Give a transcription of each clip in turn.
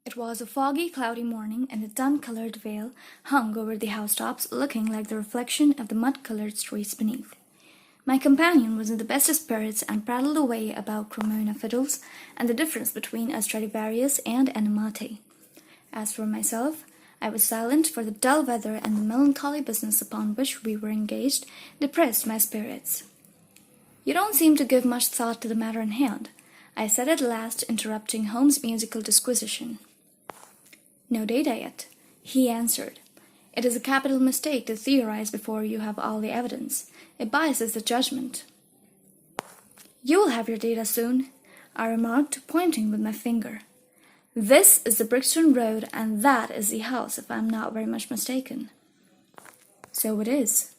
It was a foggy, cloudy morning, and a dun-colored veil hung over the housetops, looking like the reflection of the mud-colored streets beneath. My companion was in the best of spirits and prattled away about Cremona fiddles and the difference between a Stradivarius and an Amati. As for myself, I was silent, for the dull weather and the melancholy business upon which we were engaged depressed my spirits. "You don't seem to give much thought to the matter in hand," I said at last, interrupting Holmes' musical disquisition. "No data yet," he answered. "It is a capital mistake to theorize before you have all the evidence. It biases the judgment." "You will have your data soon," I remarked, pointing with my finger. "This is the Brixton Road, and that is the house, if I am not very much mistaken." "So it is."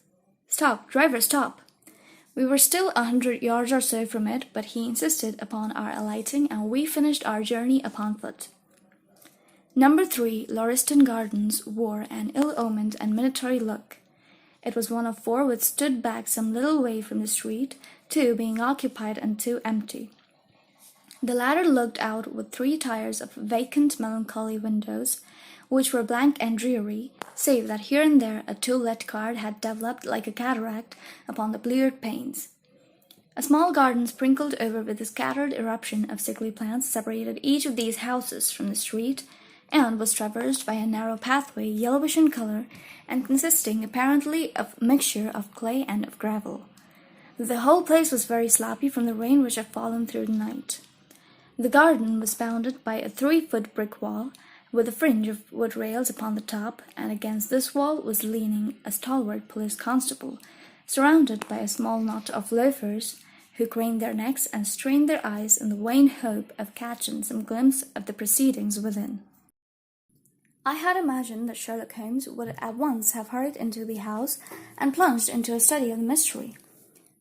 "Stop, driver, stop!" We were still 100 yards or so from it, but he insisted upon our alighting, and we finished our journey upon foot. Number 3, Lauriston Gardens, wore an ill-omened and minatory look. It was one of 4 which stood back some little way from the street, 2 being occupied and 2 empty. The latter looked out with 3 tiers of vacant, melancholy windows, which were blank and dreary, save that here and there a to-let card had developed like a cataract upon the bleared panes. A small garden sprinkled over with a scattered eruption of sickly plants separated each of these houses from the street, and was traversed by a narrow pathway, yellowish in color, and consisting apparently of mixture of clay and of gravel. The whole place was very sloppy from the rain which had fallen through the night. The garden was bounded by a 3-foot brick wall, with a fringe of wood rails upon the top, and against this wall was leaning a stalwart police constable, surrounded by a small knot of loafers, who craned their necks and strained their eyes in the vain hope of catching some glimpse of the proceedings within. I had imagined that Sherlock Holmes would at once have hurried into the house and plunged into a study of the mystery.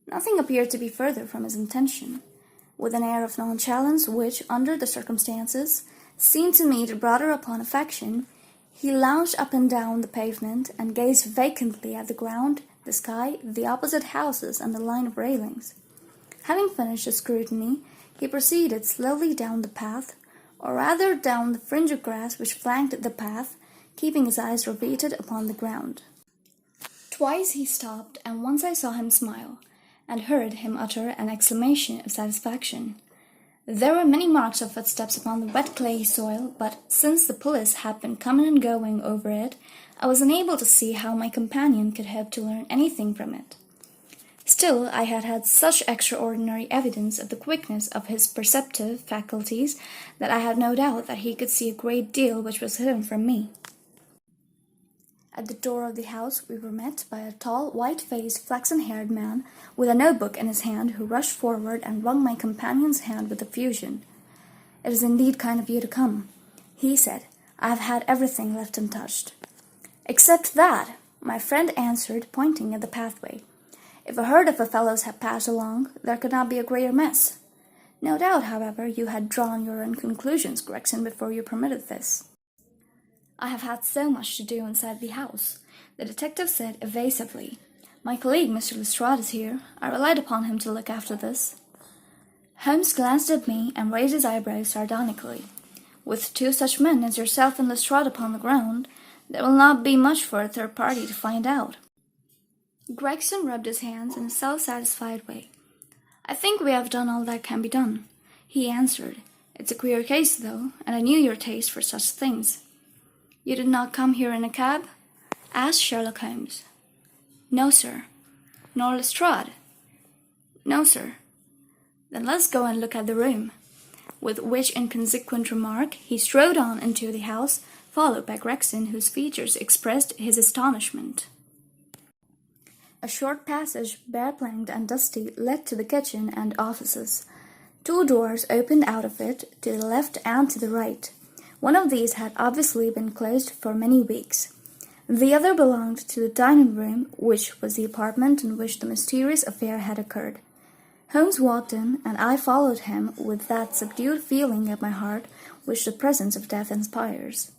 Nothing appeared to be further from his intention. With an air of nonchalance which, under the circumstances, seemed to me to border upon affection, he lounged up and down the pavement and gazed vacantly at the ground, the sky, the opposite houses, and the line of railings. Having finished his scrutiny, he proceeded slowly down the path, or rather down the fringe of grass which flanked the path, keeping his eyes riveted upon the ground. Twice he stopped, and once I saw him smile, and heard him utter an exclamation of satisfaction. There were many marks of footsteps upon the wet clay soil, but since the police had been coming and going over it, I was unable to see how my companion could hope to learn anything from it. Still, I had had such extraordinary evidence of the quickness of his perceptive faculties that I had no doubt that he could see a great deal which was hidden from me. At the door of the house we were met by a tall, white-faced, flaxen-haired man with a notebook in his hand, who rushed forward and wrung my companion's hand with effusion. "It is indeed kind of you to come," he said. "I have had everything left untouched." "Except that," my friend answered, pointing at the pathway. "If a herd of fellows had passed along, there could not be a greater mess. No doubt, however, you had drawn your own conclusions, Gregson, before you permitted this." "I have had so much to do inside the house," the detective said evasively. "My colleague, Mr. Lestrade, is here. I relied upon him to look after this." Holmes glanced at me and raised his eyebrows sardonically. "With 2 such men as yourself and Lestrade upon the ground, there will not be much for a third party to find out." Gregson rubbed his hands in a self-satisfied way. "I think we have done all that can be done," he answered. "It's a queer case, though, and I knew your taste for such things." "You did not come here in a cab?" asked Sherlock Holmes. "No, sir." "Nor Lestrade?" "No, sir." "Then let's go and look at the room." With which inconsequent remark he strode on into the house, followed by Gregson, whose features expressed his astonishment. A short passage, bare-planked and dusty, led to the kitchen and offices. 2 doors opened out of it, to the left and to the right. One of these had obviously been closed for many weeks. The other belonged to the dining room, which was the apartment in which the mysterious affair had occurred. Holmes walked in, and I followed him with that subdued feeling at my heart which the presence of death inspires.